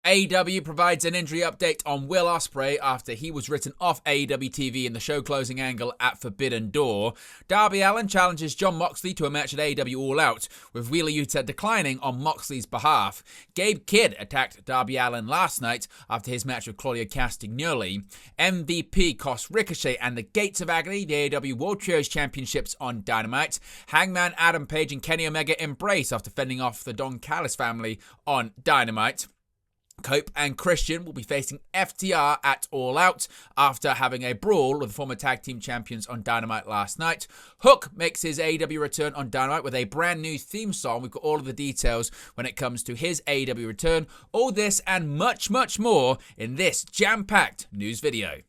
AEW provides an injury update on Will Ospreay after he was written off AEW TV in the show closing angle at Forbidden Door. Darby Allin challenges Jon Moxley to a match at AEW All Out, with Wheeler Yuta declining on Moxley's behalf. Gabe Kidd attacked Darby Allin last night after his match with Claudio Castagnoli. MVP cost Ricochet and the Gates of Agony the AEW World Trios Championships on Dynamite. Hangman Adam Page and Kenny Omega embrace after fending off the Don Callis family on Dynamite. Cope and Christian will be facing FTR at All Out after having a brawl with the former tag team champions on Dynamite last night. Hook makes his AEW return on Dynamite with a brand new theme song. We've got all of the details when it comes to his AEW return. All this and much, much more in this jam-packed news video.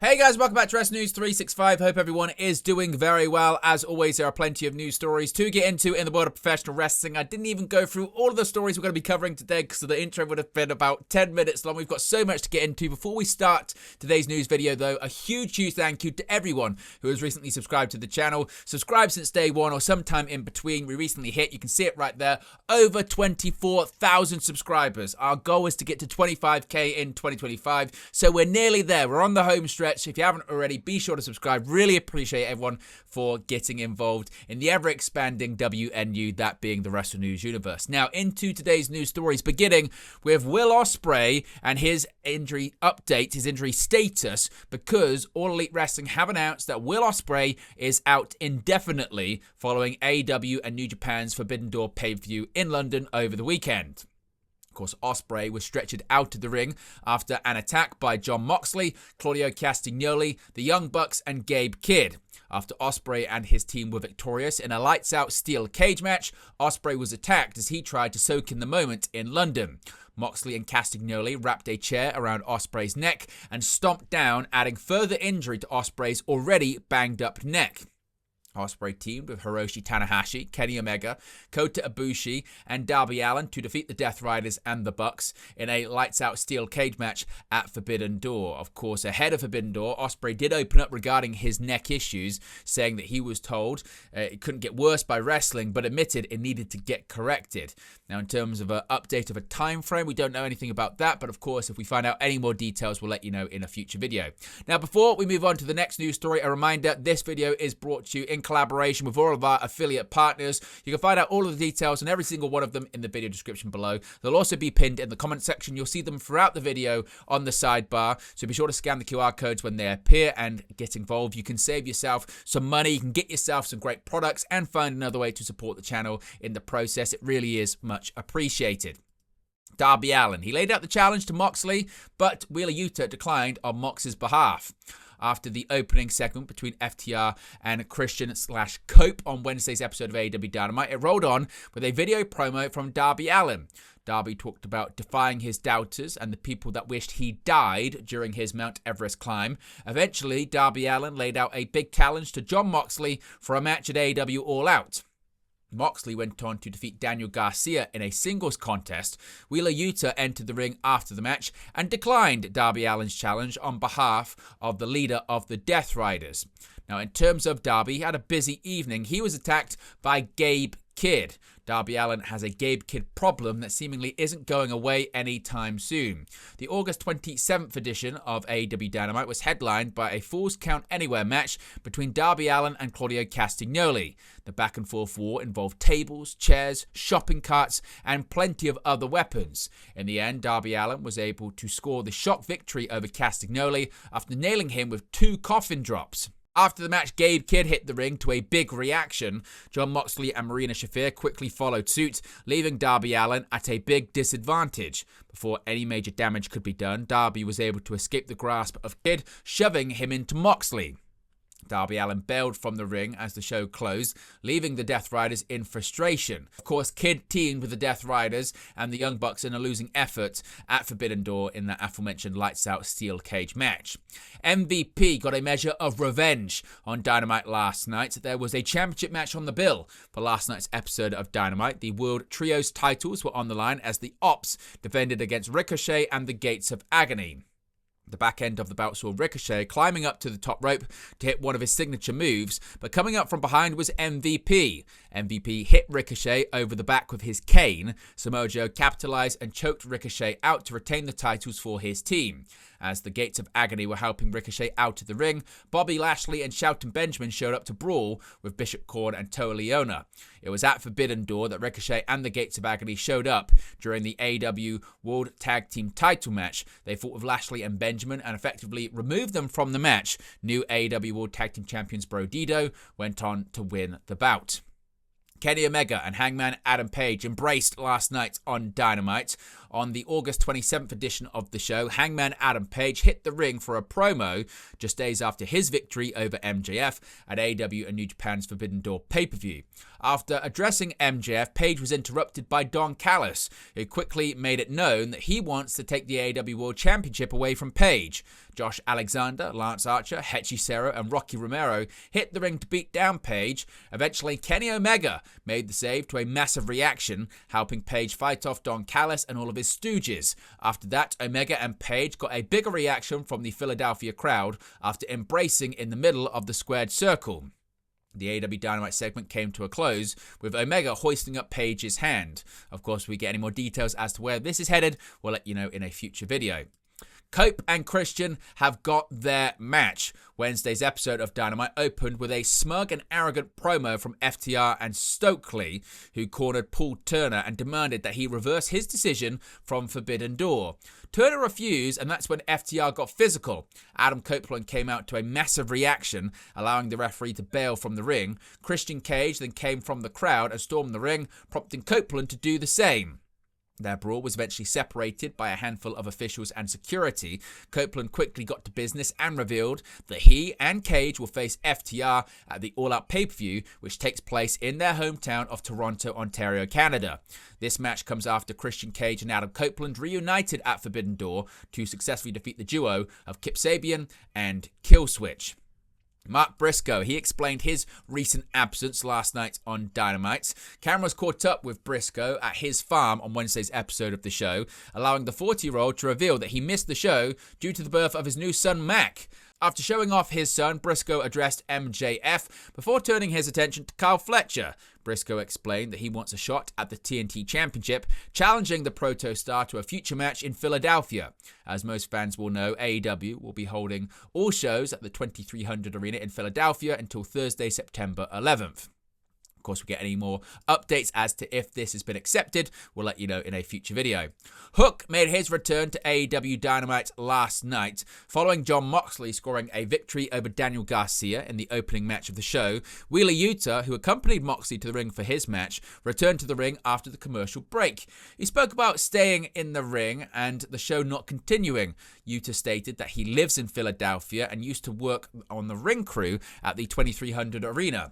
Hey guys, welcome back to Wrestling News 365. Hope everyone is doing very well. As always, there are plenty of news stories to get into in the world of professional wrestling. I didn't even go through all of the stories we're going to be covering today because the intro would have been about 10 minutes long. We've got so much to get into. Before we start today's news video though, a huge thank you to everyone who has recently subscribed to the channel. Subscribed since day one or sometime in between. We recently hit, you can see it right there, over 24,000 subscribers. Our goal is to get to 25k in 2025, so we're nearly there. We're on the home stretch. If you haven't already, be sure to subscribe. Really appreciate everyone for getting involved in the ever-expanding WNU, that being the Wrestle News universe. Now, into today's news stories, beginning with Will Ospreay and his injury update, his injury status, because All Elite Wrestling have announced that Will Ospreay is out indefinitely following AEW and New Japan's Forbidden Door pay-per-view in London over the weekend. Of course, Ospreay was stretchered out of the ring after an attack by Jon Moxley, Claudio Castagnoli, the Young Bucks, and Gabe Kidd. After Ospreay and his team were victorious in a lights-out steel cage match, Ospreay was attacked as he tried to soak in the moment in London. Moxley and Castagnoli wrapped a chair around Ospreay's neck and stomped down, adding further injury to Ospreay's already banged-up neck. Ospreay teamed with Hiroshi Tanahashi, Kenny Omega, Kota Ibushi, and Darby Allin to defeat the Death Riders and the Bucks in a lights-out steel cage match at Forbidden Door. Of course, ahead of Forbidden Door, Ospreay did open up regarding his neck issues, saying that he was told it couldn't get worse by wrestling, but admitted it needed to get corrected. Now, in terms of an update of a time frame, we don't know anything about that, but of course, if we find out any more details, we'll let you know in a future video. Now, before we move on to the next news story, a reminder, this video is brought to you in collaboration with all of our affiliate partners. You can find out all of the details on every single one of them in the video description below. They'll also be pinned in the comment section. You'll see them throughout the video on the sidebar, so be sure to scan the QR codes when they appear and get involved. You can save yourself some money, you can get yourself some great products, and find another way to support the channel in the process. It really is much appreciated. Darby Allin, he laid out the challenge to Moxley, but Wheeler Yuta declined on Mox's behalf. After the opening segment between FTR and Christian/Cope on Wednesday's episode of AEW Dynamite, it rolled on with a video promo from Darby Allin. Darby talked about defying his doubters and the people that wished he died during his Mount Everest climb. Eventually, Darby Allin laid out a big challenge to Jon Moxley for a match at AEW All Out. Moxley went on to defeat Daniel Garcia in a singles contest. Wheeler Yuta entered the ring after the match and declined Darby Allin's challenge on behalf of the leader of the Death Riders. Now, in terms of Darby, he had a busy evening. He was attacked by Gabe Kidd. Darby Allin has a Gabe Kidd problem that seemingly isn't going away anytime soon. The August 27th edition of AEW Dynamite was headlined by a Falls Count Anywhere match between Darby Allin and Claudio Castagnoli. The back-and-forth war involved tables, chairs, shopping carts, and plenty of other weapons. In the end, Darby Allin was able to score the shock victory over Castagnoli after nailing him with 2 coffin drops. After the match, Gabe Kidd hit the ring to a big reaction. Jon Moxley and Marina Shafir quickly followed suit, leaving Darby Allin at a big disadvantage. Before any major damage could be done, Darby was able to escape the grasp of Kidd, shoving him into Moxley. Darby Allin bailed from the ring as the show closed, leaving the Death Riders in frustration. Of course, Kidd teamed with the Death Riders and the Young Bucks in a losing effort at Forbidden Door in that aforementioned lights-out steel cage match. MVP got a measure of revenge on Dynamite last night. There was a championship match on the bill for last night's episode of Dynamite. The World Trios titles were on the line as the Ops defended against Ricochet and the Gates of Agony. The back end of the bout saw Ricochet climbing up to the top rope to hit one of his signature moves, but coming up from behind was MVP. MVP hit Ricochet over the back with his cane. Samoa Joe capitalized and choked Ricochet out to retain the titles for his team. As the Gates of Agony were helping Ricochet out of the ring, Bobby Lashley and Shelton Benjamin showed up to brawl with Bishop Corn and Toa Leona. It was at Forbidden Door that Ricochet and the Gates of Agony showed up during the AEW World Tag Team title match. They fought with Lashley and Benjamin and effectively removed them from the match. New AEW World Tag Team Champions Bro Dido went on to win the bout. Kenny Omega and Hangman Adam Page embraced last night on Dynamite. On the August 27th edition of the show, Hangman Adam Page hit the ring for a promo just days after his victory over MJF at AEW and New Japan's Forbidden Door pay-per-view. After addressing MJF, Page was interrupted by Don Callis, who quickly made it known that he wants to take the AEW World Championship away from Page. Josh Alexander, Lance Archer, Hechicero, and Rocky Romero hit the ring to beat down Page. Eventually, Kenny Omega made the save to a massive reaction, helping Page fight off Don Callis and all of his stooges. After that, Omega and Page got a bigger reaction from the Philadelphia crowd after embracing in the middle of the squared circle. The AEW Dynamite segment came to a close with Omega hoisting up Page's hand. Of course, if we get any more details as to where this is headed, we'll let you know in a future video. Cope and Christian have got their match. Wednesday's episode of Dynamite opened with a smug and arrogant promo from FTR and Stokely, who cornered Paul Turner and demanded that he reverse his decision from Forbidden Door. Turner refused, and that's when FTR got physical. Adam Copeland came out to a massive reaction, allowing the referee to bail from the ring. Christian Cage then came from the crowd and stormed the ring, prompting Copeland to do the same. Their brawl was eventually separated by a handful of officials and security. Copeland quickly got to business and revealed that he and Cage will face FTR at the All Out pay-per-view, which takes place in their hometown of Toronto, Ontario, Canada. This match comes after Christian Cage and Adam Copeland reunited at Forbidden Door to successfully defeat the duo of Kip Sabian and Killswitch. Mark Briscoe, he explained his recent absence last night on Dynamite. Cameras caught up with Briscoe at his farm on Wednesday's episode of the show, allowing the 40-year-old to reveal that he missed the show due to the birth of his new son, Mac. After showing off his son, Briscoe addressed MJF before turning his attention to Kyle Fletcher. Briscoe explained that he wants a shot at the TNT Championship, challenging the Proto-Star to a future match in Philadelphia. As most fans will know, AEW will be holding all shows at the 2300 Arena in Philadelphia until Thursday, September 11th. Of course, if we get any more updates as to if this has been accepted, we'll let you know in a future video. Hook made his return to AEW Dynamite last night, following Jon Moxley scoring a victory over Daniel Garcia in the opening match of the show. Wheeler Yuta, who accompanied Moxley to the ring for his match, returned to the ring after the commercial break. He spoke about staying in the ring and the show not continuing. Yuta stated that he lives in Philadelphia and used to work on the ring crew at the 2300 Arena.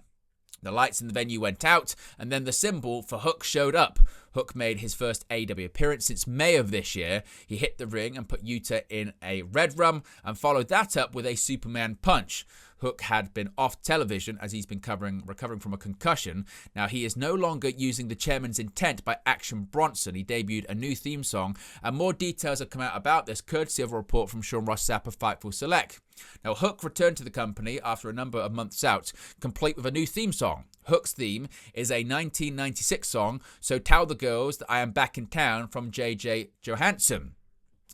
The lights in the venue went out, and then the symbol for Hook showed up. Hook made his first AEW appearance since May of this year. He hit the ring and put Yuta in a red rum, and followed that up with a Superman punch. Hook had been off television as he's been recovering from a concussion. Now, he is no longer using the Chairman's Intent by Action Bronson. He debuted a new theme song, and more details have come out about this, courtesy of a report from Sean Ross Sapp of Fightful Select. Now, Hook returned to the company after a number of months out, complete with a new theme song. Hook's theme is a 1996 song, So Tell the Girls That I Am Back in Town, from J.J. Johansson.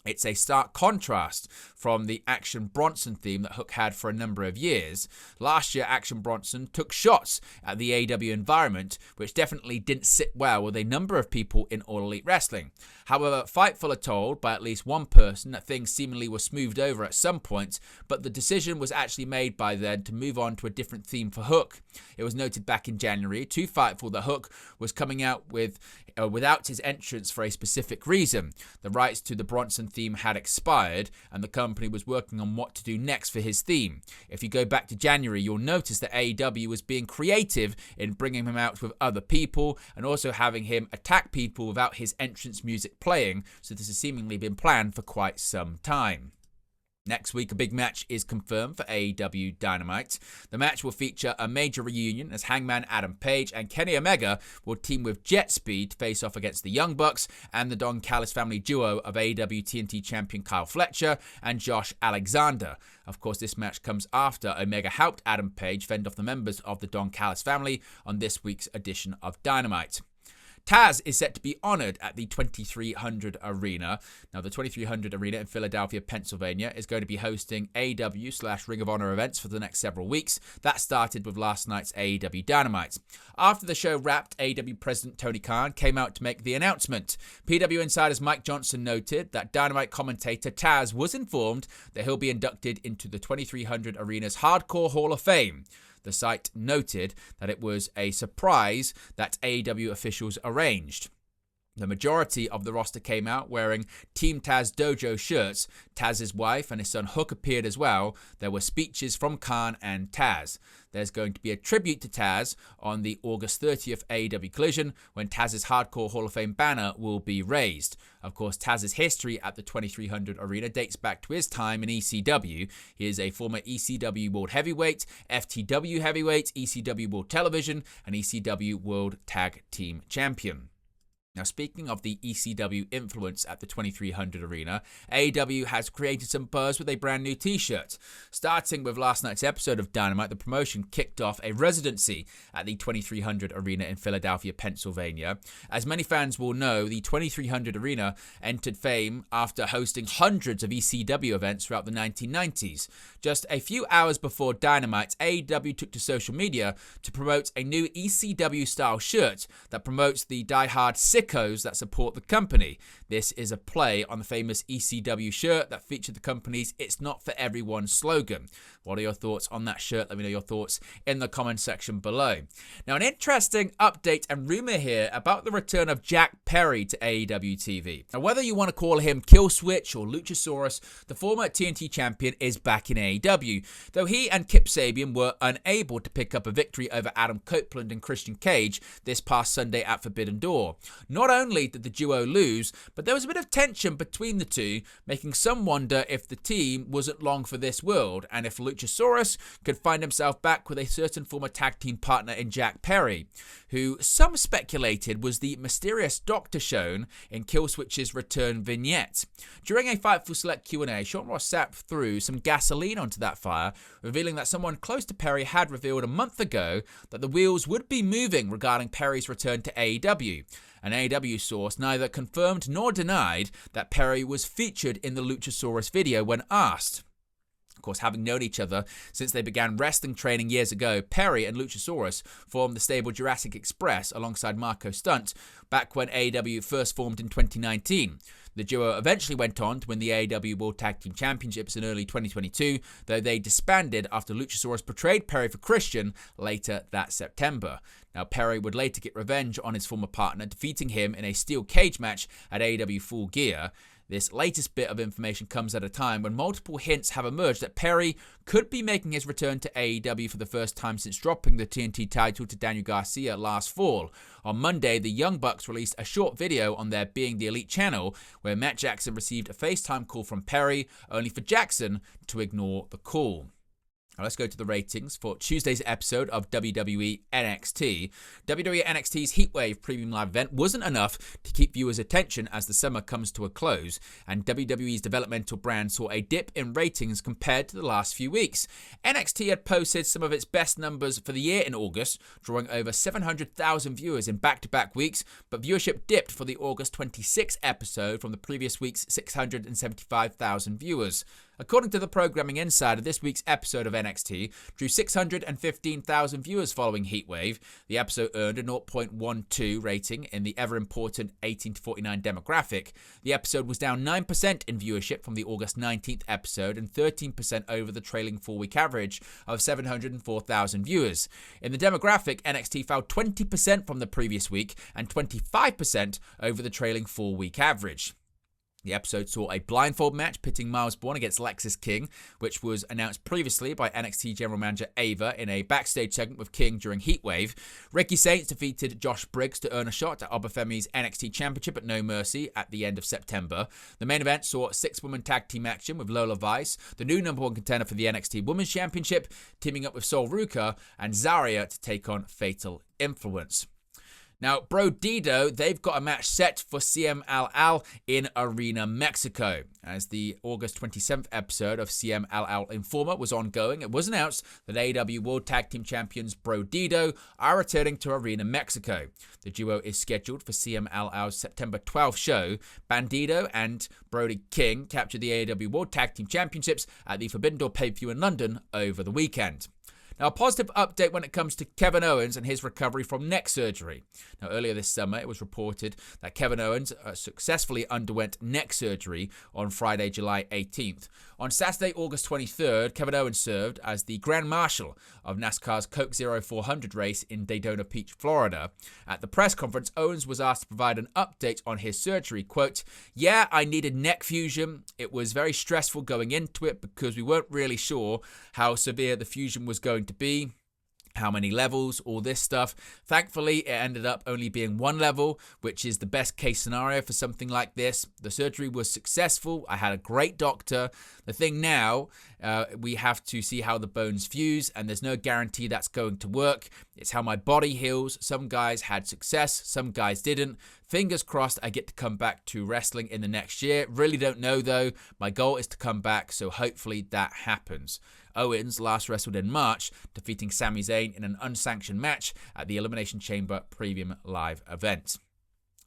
It's a stark contrast from the Action Bronson theme that Hook had for a number of years. Last year, Action Bronson took shots at the AEW environment, which definitely didn't sit well with a number of people in All Elite Wrestling. However, Fightful are told by at least one person that things seemingly were smoothed over at some point, but the decision was actually made by then to move on to a different theme for Hook. It was noted back in January to Fightful that Hook was coming out without his entrance for a specific reason. The rights to the Bronson theme had expired, and the company was working on what to do next for his theme. If you go back to January, you'll notice that AEW was being creative in bringing him out with other people and also having him attack people without his entrance music playing, so this has seemingly been planned for quite some time. Next week, a big match is confirmed for AEW Dynamite. The match will feature a major reunion as Hangman Adam Page and Kenny Omega will team with Jet Speed to face off against the Young Bucks and the Don Callis family duo of AEW TNT champion Kyle Fletcher and Josh Alexander. Of course, this match comes after Omega helped Adam Page fend off the members of the Don Callis family on this week's edition of Dynamite. Taz is set to be honored at the 2300 Arena. Now, the 2300 Arena in Philadelphia, Pennsylvania is going to be hosting AEW/Ring of Honor events for the next several weeks. That started with last night's AEW Dynamite. After the show wrapped, AEW President Tony Khan came out to make the announcement. PW Insider's Mike Johnson noted that Dynamite commentator Taz was informed that he'll be inducted into the 2300 Arena's Hardcore Hall of Fame. The site noted that it was a surprise that AEW officials arranged. The majority of the roster came out wearing Team Taz Dojo shirts. Taz's wife and his son Hook appeared as well. There were speeches from Khan and Taz. There's going to be a tribute to Taz on the August 30th AEW Collision when Taz's Hardcore Hall of Fame banner will be raised. Of course, Taz's history at the 2300 Arena dates back to his time in ECW. He is a former ECW World Heavyweight, FTW Heavyweight, ECW World Television, and ECW World Tag Team Champion. Now, speaking of the ECW influence at the 2300 Arena, AEW has created some buzz with a brand new t-shirt. Starting with last night's episode of Dynamite, the promotion kicked off a residency at the 2300 Arena in Philadelphia, Pennsylvania. As many fans will know, the 2300 Arena entered fame after hosting hundreds of ECW events throughout the 1990s. Just a few hours before Dynamite, AEW took to social media to promote a new ECW-style shirt that promotes the die-hard sickos that support the company. This is a play on the famous ECW shirt that featured the company's "It's Not For Everyone" slogan. What are your thoughts on that shirt? Let me know your thoughts in the comment section below. Now, an interesting update and rumor here about the return of Jack Perry to AEW TV. Now, whether you want to call him Killswitch or Luchasaurus, the former TNT champion is back in AEW, though he and Kip Sabian were unable to pick up a victory over Adam Copeland and Christian Cage this past Sunday at Forbidden Door. Not only did the duo lose, but there was a bit of tension between the two, making some wonder if the team wasn't long for this world, and if Luchasaurus could find himself back with a certain former tag team partner in Jack Perry, who some speculated was the mysterious doctor shown in Killswitch's return vignette. During a Fightful Select Q&A, Sean Ross sat through some gasoline onto that fire, revealing that someone close to Perry had revealed a month ago that the wheels would be moving regarding Perry's return to AEW. An AEW source neither confirmed nor denied that Perry was featured in the Luchasaurus video when asked. Of course, having known each other since they began wrestling training years ago, Perry and Luchasaurus formed the stable Jurassic Express alongside Marco Stunt back when AEW first formed in 2019. The duo eventually went on to win the AEW World Tag Team Championships in early 2022, though they disbanded after Luchasaurus portrayed Perry for Christian later that September. Now, Perry would later get revenge on his former partner, defeating him in a steel cage match at AEW Full Gear. This latest bit of information comes at a time when multiple hints have emerged that Perry could be making his return to AEW for the first time since dropping the TNT title to Daniel Garcia last fall. On Monday, the Young Bucks released a short video on their Being the Elite channel where Matt Jackson received a FaceTime call from Perry, only for Jackson to ignore the call. Now let's go to the ratings for Tuesday's episode of WWE NXT. WWE NXT's Heatwave Premium Live event wasn't enough to keep viewers' attention as the summer comes to a close, and WWE's developmental brand saw a dip in ratings compared to the last few weeks. NXT had posted some of its best numbers for the year in August, drawing over 700,000 viewers in back-to-back weeks, but viewership dipped for the August 26th episode from the previous week's 675,000 viewers. According to the Programming Insider, this week's episode of NXT drew 615,000 viewers following Heatwave. The episode earned a 0.12 rating in the ever-important 18 to 49 demographic. The episode was down 9% in viewership from the August 19th episode and 13% over the trailing 4-week average of 704,000 viewers. In the demographic, NXT fell 20% from the previous week and 25% over the trailing 4-week average. The episode saw a blindfold match pitting Miles Bourne against Lexis King, which was announced previously by NXT General Manager Ava in a backstage segment with King during Heatwave. Ricky Saints defeated Josh Briggs to earn a shot at Obafemi's NXT Championship at No Mercy at the end of September. The main event saw 6-woman tag team action with Lola Vice, the new number 1 contender for the NXT Women's Championship, teaming up with Sol Ruka and Zarya to take on Fatal Influence. Now, Bro Dido, they've got a match set for CMLL in Arena, Mexico. As the August 27th episode of CMLL Informer was ongoing, it was announced that AEW World Tag Team Champions Bro Dido are returning to Arena, Mexico. The duo is scheduled for CMLL's September 12th show. Bandido and Brody King captured the AEW World Tag Team Championships at the Forbidden Door pay-per-view in London over the weekend. Now, a positive update when it comes to Kevin Owens and his recovery from neck surgery. Now, earlier this summer, it was reported that Kevin Owens successfully underwent neck surgery on Friday, July 18th. On Saturday, August 23rd, Kevin Owens served as the Grand Marshal of NASCAR's Coke Zero 400 race in Daytona Beach, Florida. At the press conference, Owens was asked to provide an update on his surgery. Quote, "Yeah, I needed neck fusion. It was very stressful going into it because we weren't really sure how severe the fusion was going to be, how many levels, all this stuff. Thankfully, it ended up only being 1 level, which is the best case scenario for something like this. The surgery was successful. I had a great doctor. The thing now, we have to see how the bones fuse, and there's no guarantee that's going to work. It's how my body heals. Some guys had success, some guys didn't. Fingers crossed I get to come back to wrestling in the next year. Really don't know, though. My goal is to come back, so hopefully that happens." Owens last wrestled in March, defeating Sami Zayn in an unsanctioned match at the Elimination Chamber Premium Live event.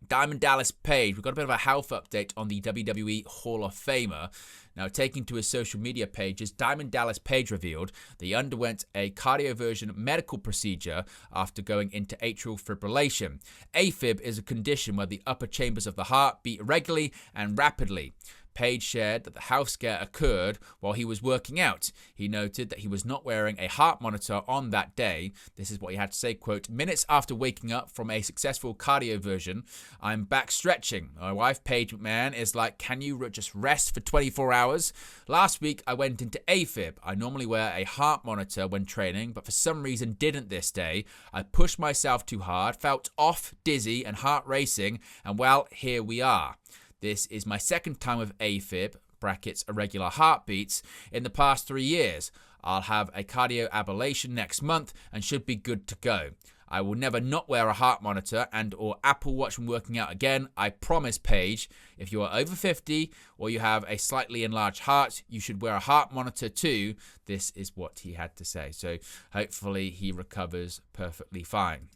Diamond Dallas Page, we've got a bit of a health update on the WWE Hall of Famer. Now, taking to his social media pages, Diamond Dallas Page revealed that he underwent a cardioversion medical procedure after going into atrial fibrillation. AFib is a condition where the upper chambers of the heart beat irregularly and rapidly. Page shared that the health scare occurred while he was working out. He noted that he was not wearing a heart monitor on that day. This is what he had to say, quote, "Minutes after waking up from a successful cardioversion, I'm back stretching. My wife, Paige McMahon, is like, can you just rest for 24 hours? Last week, I went into AFib. I normally wear a heart monitor when training, but for some reason didn't this day. I pushed myself too hard, felt off, dizzy, and heart racing, and well, here we are. This is my second time with AFib, brackets irregular heartbeats, in the past 3 years. I'll have a cardio ablation next month and should be good to go. I will never not wear a heart monitor and or Apple Watch when working out again. I promise, Paige. If you are over 50 or you have a slightly enlarged heart, you should wear a heart monitor too." This is what he had to say. So hopefully he recovers perfectly fine.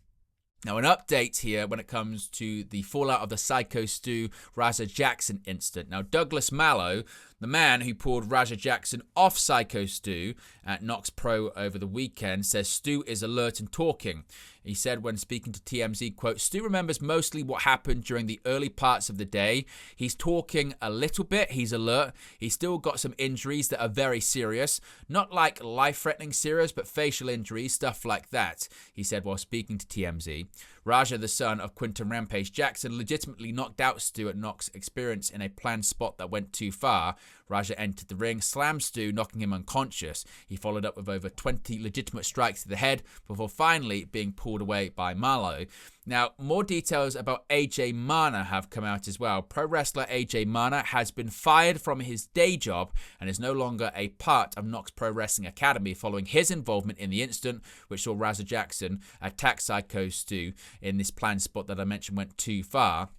Now, an update here when it comes to the fallout of the Psycho Stu Raja Jackson incident. Now, Douglas Mallow, the man who pulled Raja Jackson off Psycho Stu at Knox Pro over the weekend, says Stu is alert and talking. He said when speaking to TMZ, quote, "Stu remembers mostly what happened during the early parts of the day. He's talking a little bit. He's alert. He's still got some injuries that are very serious. Not like life-threatening serious, but facial injuries, stuff like that," he said while speaking to TMZ. Raja, the son of Quinton Rampage Jackson, legitimately knocked out Stu at Knox Experience in a planned spot that went too far. Raja entered the ring, slammed Stu, knocking him unconscious. He followed up with over 20 legitimate strikes to the head before finally being pulled away by Marlowe. Now, more details about AJ Mana have come out as well. Pro wrestler AJ Mana has been fired from his day job and is no longer a part of Knox Pro Wrestling Academy following his involvement in the incident which saw Raja Jackson attack Psycho Stu in this planned spot that I mentioned went too far.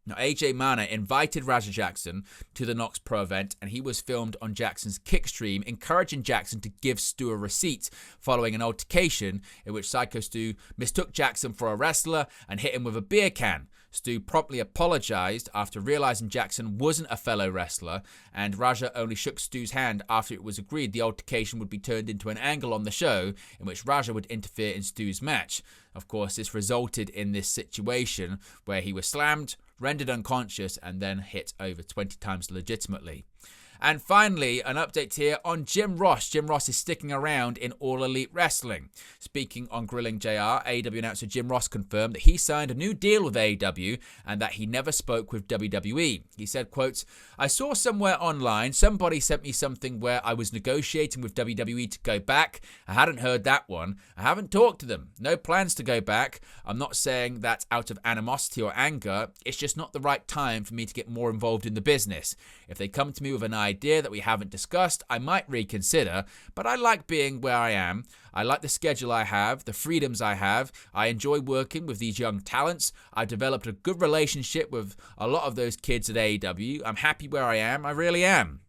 Now, AJ Mana invited Raja Jackson to the Knox Pro event, and he was filmed on Jackson's Kickstream, encouraging Jackson to give Stu a receipt following an altercation in which Psycho Stu mistook Jackson for a wrestler and hit him with a beer can. Stu promptly apologized after realizing Jackson wasn't a fellow wrestler, and Raja only shook Stu's hand after it was agreed the altercation would be turned into an angle on the show in which Raja would interfere in Stu's match. Of course, this resulted in this situation where he was slammed, rendered unconscious, and then hit over 20 times legitimately. And finally, an update here on Jim Ross. Jim Ross is sticking around in All Elite Wrestling. Speaking on Grilling JR, AEW announcer Jim Ross confirmed that he signed a new deal with AEW and that he never spoke with WWE. He said, quote, "I saw somewhere online, somebody sent me something where I was negotiating with WWE to go back. I hadn't heard that one. I haven't talked to them. No plans to go back. I'm not saying that out of animosity or anger. It's just not the right time for me to get more involved in the business. If they come to me with an idea that we haven't discussed, I might reconsider, but I like being where I am. I like the schedule I have, the freedoms I have. I enjoy working with these young talents. I've developed a good relationship with a lot of those kids at AEW. I'm happy where I am. I really am.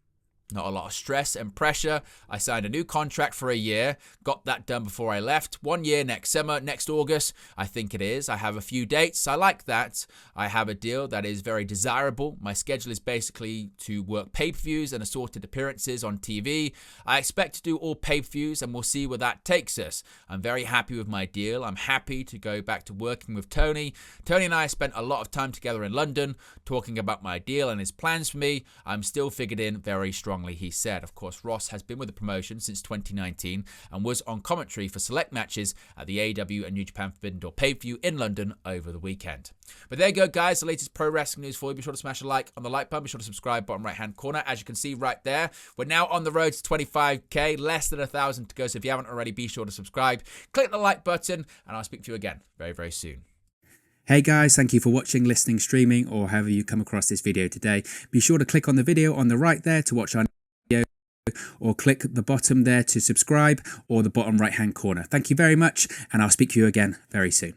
Not a lot of stress and pressure. I signed a new contract for a year. Got that done before I left. 1 year next summer, next August, I think it is. I have a few dates. I like that. I have a deal that is very desirable. My schedule is basically to work pay-per-views and assorted appearances on TV. I expect to do all pay-per-views and we'll see where that takes us. I'm very happy with my deal. I'm happy to go back to working with Tony. Tony and I spent a lot of time together in London talking about my deal and his plans for me. I'm still figured in very strongly," he said. Of course, Ross has been with the promotion since 2019 and was on commentary for select matches at the AEW and New Japan Forbidden Door pay-per-view in London over the weekend. But there you go, guys. The latest pro wrestling news for you. Be sure to smash a like on the like button. Be sure to subscribe, bottom right-hand corner. As you can see right there, we're now on the road to 25k, less than 1,000 to go. So if you haven't already, be sure to subscribe. Click the like button, and I'll speak to you again very, very soon. Hey guys, thank you for watching, listening, streaming, or however you come across this video today. Be sure to click on the video on the right there to watch our video, or click the bottom there to subscribe, or the bottom right hand corner. Thank you very much, and I'll speak to you again very soon.